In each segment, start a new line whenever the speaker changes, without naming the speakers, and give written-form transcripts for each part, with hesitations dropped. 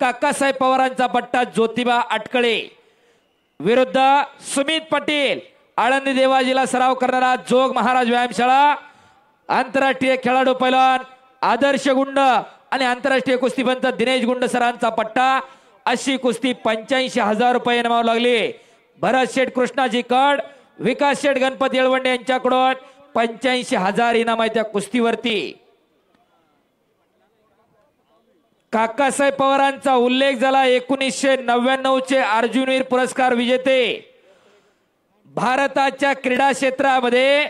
काकासाहेब पवारांचा पट्टा ज्योतिबा अटकळे विरुद्ध सुमित पाटील आळंदी देवाजीला सराव करणारा जोग महाराज व्यायामशाळा आंतरराष्ट्रीय खेळाडू पैलवान आदर्श गुंड आणि आंतरराष्ट्रीय कुस्तीपंच दिनेश गुंड सरांचा पट्टा अशी कुस्ती 85,000 रुपये इनामावर लागली। भरत शेठ कृष्णाजी कड विकास शेठ गणपती येळवंडे यांच्याकडून 85,000 इनाम आहे त्या कुस्तीवरती। काकासाहेब पवारांचा उल्लेख झाला 1999 चे अर्जुनवीर पुरस्कार विजेते। भारताच्या क्रीडा क्षेत्रामध्ये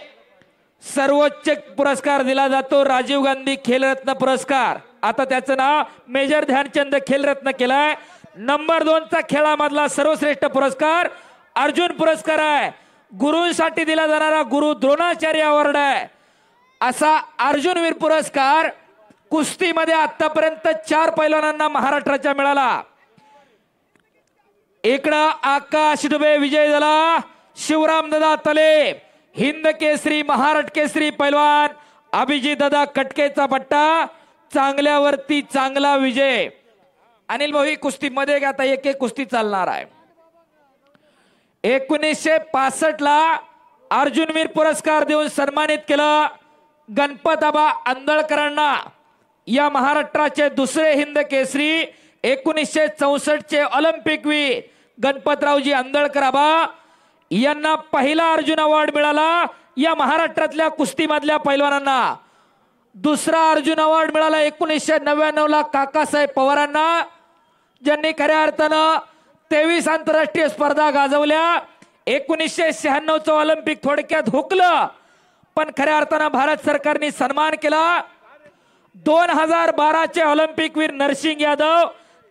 सर्वोच्च पुरस्कार दिला जातो राजीव गांधी खेलरत्न पुरस्कार। आता त्याचं नाव मेजर ध्यानचंद खेलरत्न केलाय। नंबर 2 चा खेळामधला सर्वश्रेष्ठ पुरस्कार अर्जुन पुरस्कार आहे। गुरूंसाठी दिला जाणारा गुरु द्रोणाचार्य अवॉर्ड आहे। असा अर्जुनवीर पुरस्कार कुस्तीमध्ये आतापर्यंत 4 पैलवानांना महाराष्ट्राच्या मिळाला। इकडं आकाश डुबे विजय झाला। शिवराम दादा तले हिंद केसरी महाराष्ट्र केसरी पैलवान अभिजित दादा कटकेचा पट्टा चांगल्यावरती चांगला विजय। अनिल भाऊ कुस्तीमध्ये आता एक कुस्ती चालणार आहे। 1965 ला अर्जुनवीर पुरस्कार देऊन सन्मानित केलं गणपताबा आंदळकरांना। या महाराष्ट्राचे दुसरे हिंद केसरी 1964 चे ऑलिम्पिक वीर गणपतरावजी आंदळकर आबा यांना पहिला अर्जुन अवॉर्ड मिळाला। या महाराष्ट्रातल्या कुस्तीमधल्या पैलवानांना दुसरा अर्जुन अवॉर्ड मिळाला 1999 ला काकासाहेब पवारांना, ज्यांनी खऱ्या अर्थानं 23 आंतरराष्ट्रीय स्पर्धा गाजवल्या। 1996 चं ऑलिम्पिक थोडक्यात हुकलं पण खऱ्या अर्थानं भारत सरकारने सन्मान केला। 2012 चे ऑलिम्पिक वीर नरसिंग यादव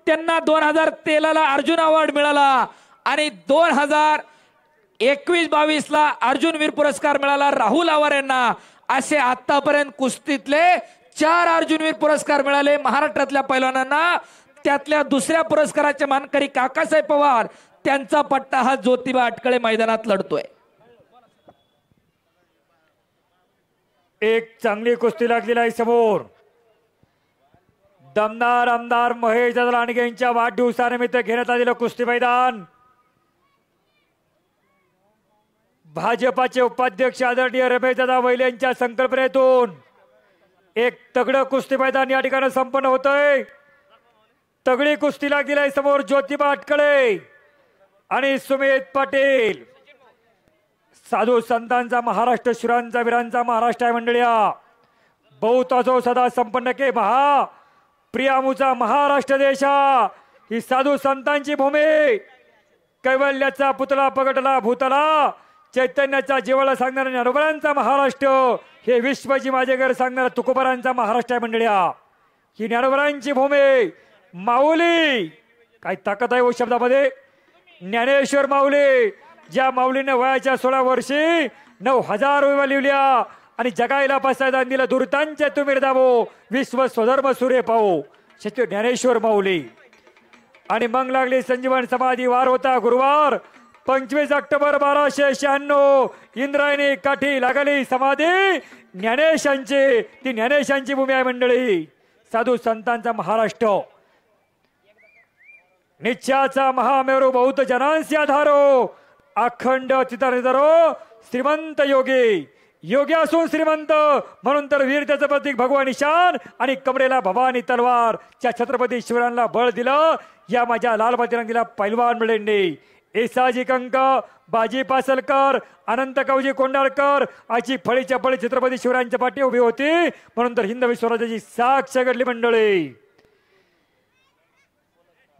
त्यांना 2013 ला अर्जुन अवॉर्ड मिळाला आणि 2021-22 ला अर्जुनवीर पुरस्कार मिळाला राहुल आवार यांना। असे आतापर्यंत कुस्तीतले 4 अर्जुनवीर पुरस्कार मिळाले महाराष्ट्रातल्या पैलवानांना। त्यातल्या दुसऱ्या पुरस्काराचे मानकरी काकासाहेब पवार त्यांचा पट्टा हा ज्योतिबा अटकळे मैदानात लढतोय।
एक चांगली कुस्ती लागलेली आहे समोर। दमदार आमदार महेश लांडगे यांच्या वाढदिवसानिमित्त घेण्यात आलेलं कुस्ती मैदान भाजपाचे उपाध्यक्ष आदरणीय रमेशदादा वैले यांच्या संकल्पनेतून एक तगडं कुस्ती मैदान या ठिकाणी संपन्न होतंय। तगडी कुस्ती लागलेली आहे समोर ज्योतिबा अटकळे आणि सुमित पाटील। साधू संतांचा महाराष्ट्र शुरांचा वीरांचा महाराष्ट्र आहे मंडळीया। बहुताजो सदा संपन्न के महा प्रियामुचा महाराष्ट्र देशा ही साधू संतांची भूमी। कैवल्याचा पुतळा पगटला भूतला चैतन्याचा जीवाला सांगणारा ज्ञानोबांचा महाराष्ट्र हे विश्वजी माझे घर सांगणारा तुकोबारांचा महाराष्ट्र आहे मंडळीया। ही ज्ञानोबांची भूमी माऊली काय ताकद आहे हो शब्दामध्ये। ज्ञानेश्वर माऊली ज्या माऊलीने वयाच्या 16 वर्षी 9,000 विमा लिहिल्या आणि जगायला पसायदान दिलं दुर्तांचे तुम्ही दावो विश्व स्वधर्म सूर्य पाहू सत्य ज्ञानेश्वर माऊली। आणि मग लागली संजीवन समाधी वार होता गुरुवार 25 ऑक्टोबर 1296 इंद्रायणी काठी लागली समाधी ज्ञानेशांची। ती ज्ञानेशांची भूमी आहे मंडळी। साधू संतांचा महाराष्ट्र निश्चयाचा महामेरू बहुत जनांसी आधारो अखंड चितारो श्रीमंत योगी योगी असून श्रीमंत म्हणून तर वीरतेचं प्रतीक भगवान ईशान आणि कमरेला भवानी तलवार च्या छत्रपती शिवरायांना बळ दिलं या माझ्या लाल बजरंगीला पैलवान मिळेंनी। एसाजी कंक बाजी पासलकर अनंत कवजी कोंडाळकर आची फळीच्या फळी छत्रपती शिवरायांच्या पाठी उभी होती म्हणून तर हिंद विश्वराजाची साक्ष घडली मंडळी।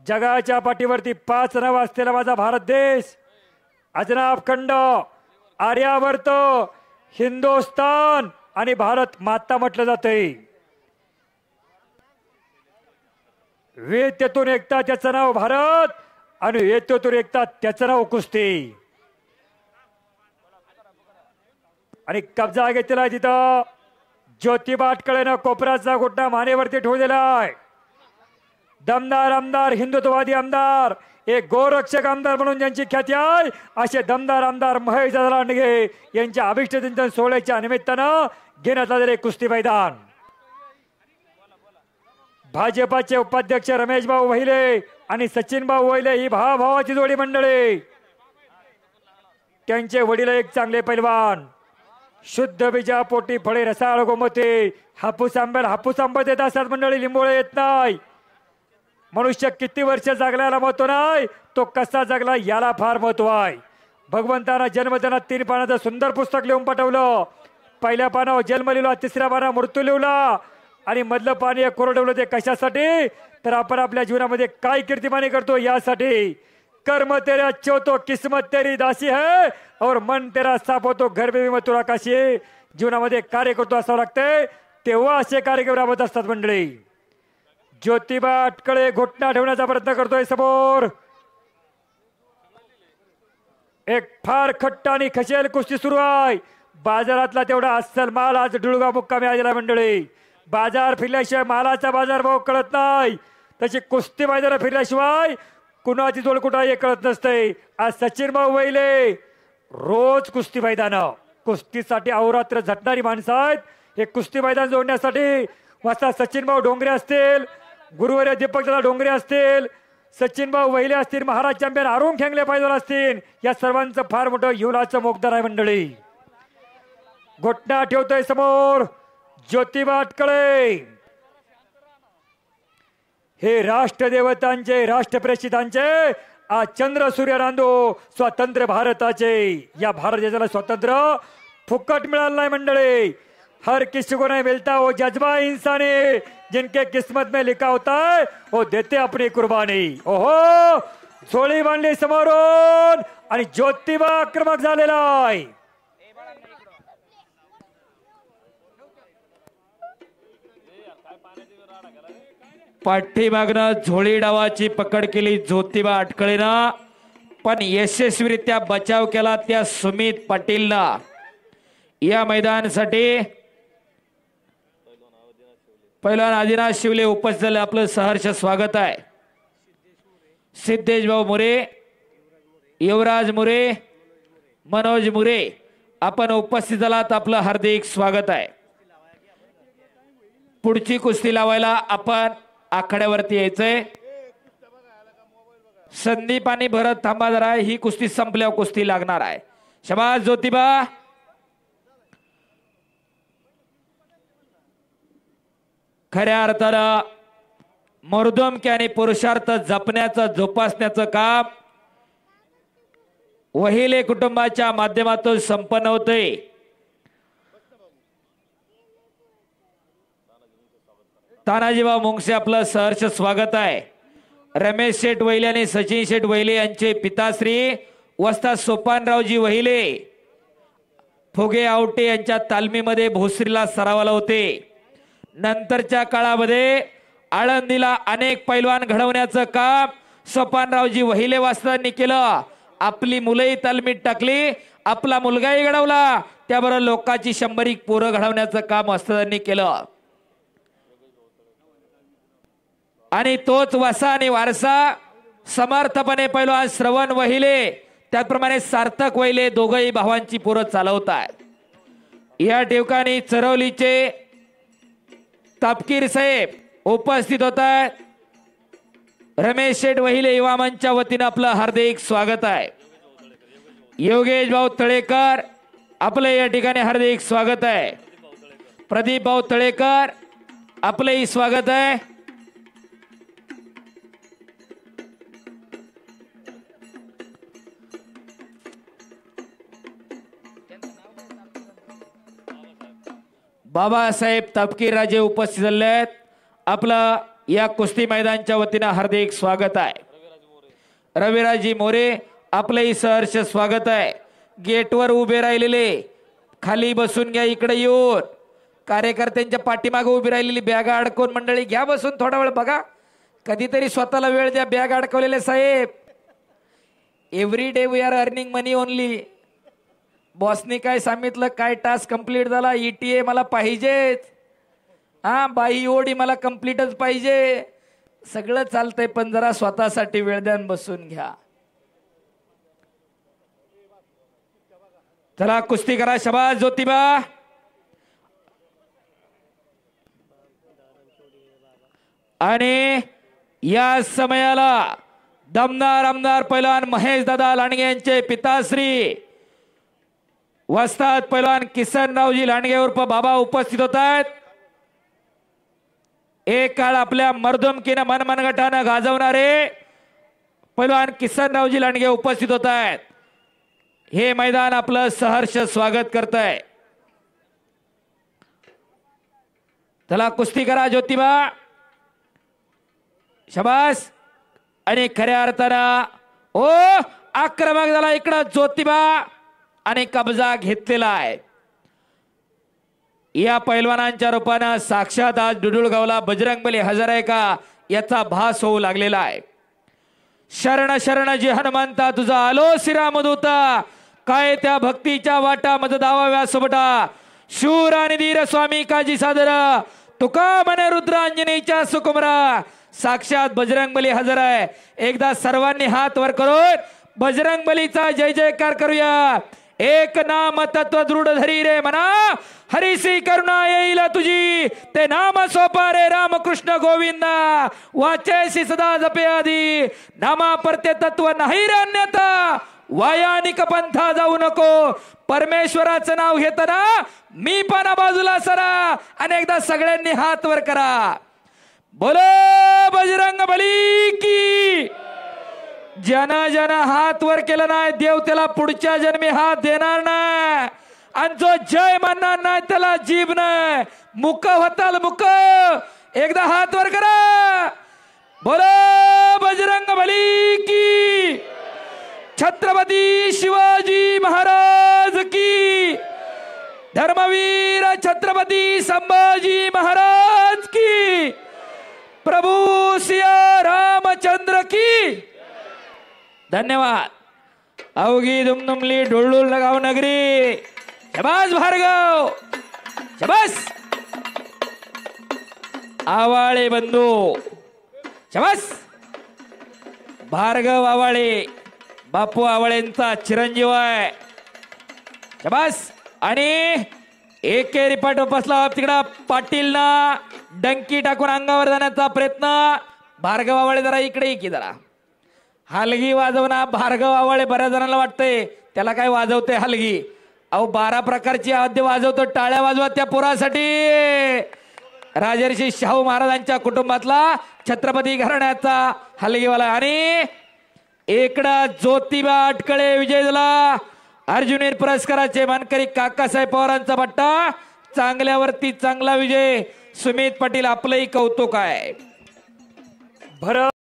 जगाच्या पाठीवरती 5 नाव असलेला माझा भारत देश अजनाब खंड आर्यावर्त हिंदुस्तान आणि भारत माता म्हटलं जाते। वेत्यातून एकता त्याचं नाव भारत आणि येत्यातून एकता त्याचं नाव कुस्ती। आणि कब्जा घेतलेला तिथं ज्योतिबा अटकळेनं कोपराचा घोटणा मानेवरती ठेवलेला आहे। दमदार आमदार हिंदुत्ववादी आमदार एक गोरक्षक आमदार म्हणून ज्यांची ख्याती आहे असे दमदार आमदार महेश लांडगे यांच्या अभिष्ट चिंतन सोहळ्याच्या निमित्तानं घेण्यात आलेले कुस्ती मैदान भाजपाचे उपाध्यक्ष रमेश भाऊ वहिले आणि सचिन भाऊ वहिले ही भावाची जोडी मंडळी. त्यांचे वडील एक चांगले पैलवान. शुद्ध बीजा पोटी फळे रसाळ गोमते. हापूस आंबा देत असतात मंडळी, लिंबोळे येत नाही. मनुष्य किती वर्ष जगल्याला महत्व नाही, तो कसा जगला याला फार महत्व आहे. भगवंतानं जन्म त्यांना 3 पानाचं सुंदर पुस्तक लिहून पाठवलं. पहिल्या पानावर जन्म लिहिला, तिसऱ्या पानावर मृत्यू लिहिला आणि मधलं पाणी कोरडवलं. ते कशासाठी? तर आपण आपल्या जीवनामध्ये काय कीर्तिमानी करतो यासाठी. कर्म तेरा अच्छे हो तो किस्मत तेरी दासी है और मन तेरा साफ हो तो घर में भी मत तुरा काशी. जीवनामध्ये कार्य करतो असावं लागतंय, तेव्हा असे कार्यक्रम राबत असतात मंडळी. ज्योतिबा अटकळे घोटणा ठेवण्याचा प्रयत्न करतोय समोर. एक फार खट्ट आणि खशेल कुस्ती सुरू आहे. बाजारातला तेवढा अस्सल माल आज डुळगा मुक्कामी आलेला मंडळी. बाजार फिरल्याशिवाय मालाचा बाजार भाव कळत नाही, तशी कुस्ती बाजार फिरल्याशिवाय कुणाची जोड कुठं हे कळत नसते. आज सचिन भाऊ वहिले रोज कुस्ती मैदान, कुस्तीसाठी अहोरात्र झटणारी माणसं आहेत. हे कुस्ती मैदान जोडण्यासाठी वाजता सचिन भाऊ डोंगरे असतील, गुरुवारी दीपक दादा डोंगरे असतील, सचिन भाऊ वहिले असतील, महाराज चॅम्पियन अरुण खेंगले पायदल असतील, या सर्वांचं फार मोठं युलाचं मोगदार आहे मंडळी. घोटणा ठेवतोय समोर ज्योतिबा अटकळे. हे राष्ट्रदेवतांचे राष्ट्रप्रेषितांचे आज चंद्र सूर्य रांदो स्वतंत्र भारताचे. या भारत देशाला स्वातंत्र्य फुकट मिळालं नाही मंडळी. हर किसी को नहीं मिलता वो जज्बा इंसानी, जिनके किस्मत में लिखा होता है वो देते अपनी कुर्बानी. ओहो, झोळी बांधली समोरून आणि ज्योतिबा आक्रमक झालेला आहे.
पाठीमागनं झोळी डावाची पकड केली ज्योतिबा अटकळेनं, पण यशस्वीरित्या बचाव केला त्या सुमित पाटीलनं. या मैदानासाठी पहिलवान आदिनाथ शिवले उपस्थित झाले, आपलं सहर्ष स्वागत आहे. सिद्धेश भाऊ मुरे, युवराज मुरे, मनोज मुरे आपण उपस्थित झालात, आपलं हार्दिक स्वागत आहे. पुढची कुस्ती लावायला आपण आखाड्यावरती यायचंय. संदीप आणि भरत थांबा जरा, ही कुस्ती संपल्यावर कुस्ती लागणार आहे. शाबास ज्योतिबा. खऱ्या अर्थानं मर्दमकी आणि पुरुषार्थ जपण्याचं जोपासण्याचं काम वहिले कुटुंबाच्या माध्यमातून संपन्न होते. तानाजीभाऊ मुंगसे आपलं सहर्ष स्वागत आहे. रमेश शेठ वहिले आणि सचिन शेठ वहिले यांचे पिताश्री वस्ताद सोपानरावजी वहिले फुगे आवटे यांच्या तालमीमध्ये भोसरीला सरावाला होते. नंतरच्या काळामध्ये आळंदीला अनेक पैलवान घडवण्याचं काम सोपानरावजी वहिले वस्तादांनी केलं. आपली मुलंही तालमीत टाकली, आपला मुलगाही घडवला, त्याबरोबर लोकांची 100 पोरं घडवण्याचं काम वस्तादांनी केलं. आणि तोच वसा आणि वारसा समर्थपणे पैलवान श्रवण वहिले, त्याचप्रमाणे सार्थक वहिले दोघंही भावांची पोरं चालवतात. या ठिकाणी चरवलीचे तापकीर साहेब उपस्थित होतात. रमेश शेठ वहिले युवा मंचच्या वतीनं आपलं हार्दिक स्वागत आहे. योगेश भाऊ तळेकर आपलं या ठिकाणी हार्दिक स्वागत आहे. प्रदीप भाऊ तळेकर आपलंही स्वागत आहे. बाबासाहेब तापकीर राजे उपस्थित झाले आहेत, आपलं या कुस्ती मैदानच्या वतीनं हार्दिक स्वागत आहे. रविराजी मोरे आपलंही सहर्ष स्वागत आहे. गेटवर उभे राहिलेले खाली बसून घ्या, इकडे येऊन कार्यकर्त्यांच्या पाठीमागे उभी राहिलेली बॅग अडकवून मंडळी घ्या बसून, थोडा वेळ बघा, कधीतरी स्वतःला वेळ द्या. बॅग अडकवलेले साहेब, every day we are earning money only. बॉसने काय सांगितलं, काय टास्क कंप्लीट झाला, ETA मला पाहिजेच, हा बाई ओढी मला कंप्लीटच पाहिजे. सगळं चालतंय, पण जरा स्वतःसाठी वेळ द्या, बसून घ्या. चला कुस्ती करा. शाबास ज्योतिबा. आणि या समयाला दमदार आमदार पैलवान महेश दादा लांडगे यांचे पिताश्री वस्ताद पैलवान किसनरावजी लांडगे उर्फ बाबा उपस्थित होत आहेत। एक काळ आपल्या मर्दुमकीनं मनमनगटानं गाजवणारे पैलवान किसनरावजी लांडगे उपस्थित होत आहेत। हे मैदान आपलं सहर्ष स्वागत करत आहे। चला कुस्ती करा ज्योतिबा, शाबास। आणि खऱ्या अर्थानं ओ आक्रमक झाला इकडं ज्योतिबा आणि कब्जा घेतलेला आहे। या पैलवानांच्या रूपानं साक्षात आज डुडुळगावला बजरंगबली हजर आहे का याचा भास होऊ लागलेला आहे। शरण शरण जी हनुमंता तुझा आलो श्रीरामदूता, काय त्या भक्तीच्या वाटा मज दावा व्यासोबटा, शूर आणि धीर स्वामी काजी सादर, तुका मने रुद्रांजनीच्या सुकुमरा, साक्षात बजरंगबली हजर आहे। एकदा सर्वांनी हात वर करून बजरंगबलीचा जय जयकार करूया। एक नाम तत्व दृढ धरी रे मना, हरिसी करुणा येईल तुझी, ते नाम सोपा रे रामकृष्ण गोविंदा, वाचेसी सदा जपे आधी, नामा परते तत्व नाही रे अन्यथा, वायानिक पंथा जाऊ नको, परमेश्वराचं नाव घेताना मी पण बाजूला सरा। अनेकदा सगळ्यांनी हात वर करा, बोलो बजरंगबली की। ज्यानं ज्यानं हात वर केला नाही देव त्याला पुढच्या जन्मी हात देणार नाही, आणि जो जय म्हणणार नाही त्याला जीभ नाही, मुक होताल मुक। एकदा हात वर करा, बोलो बजरंगबली की। छत्रपती शिवाजी महाराज की, धर्मवीर छत्रपती संभाजी महाराज की, प्रभू सिया रामचंद्र की। धन्यवाद। अवघी दुमदुमली डुळडुळ लगाव नगरी, शबास भार्गव, शबास। आवाळे बंधू, शबास। भार्गव आवाळे बापू आवाळेंचा चिरंजीव आहे, शबास। आणि एकेरी पाठ बसला तिकडा पाटील ना डंकी टाकून अंगावर जाण्याचा प्रयत्न। भार्गव आवाळे जरा इकडे की जरा हलगी वाजवना। भार्गव आवाळे बऱ्याच जणांना वाटतंय त्याला काय वाजवते हलगी, अहो 12 प्रकारची वाद्य वाजवतो, टाळ्या वाजवा त्या पोरासाठी। राजर्षी शाहू महाराजांच्या कुटुंबातला छत्रपती घराण्याचा हलगीवाला। आणि इकडं ज्योतिबा अटकळे विजय झाला। अर्जुनीर पुरस्काराचे मानकरी काकासाहेब पवारांचा पट्टा, चांगल्यावरती चांगला विजय। सुमित पाटील आपलंही कौतुक आहे।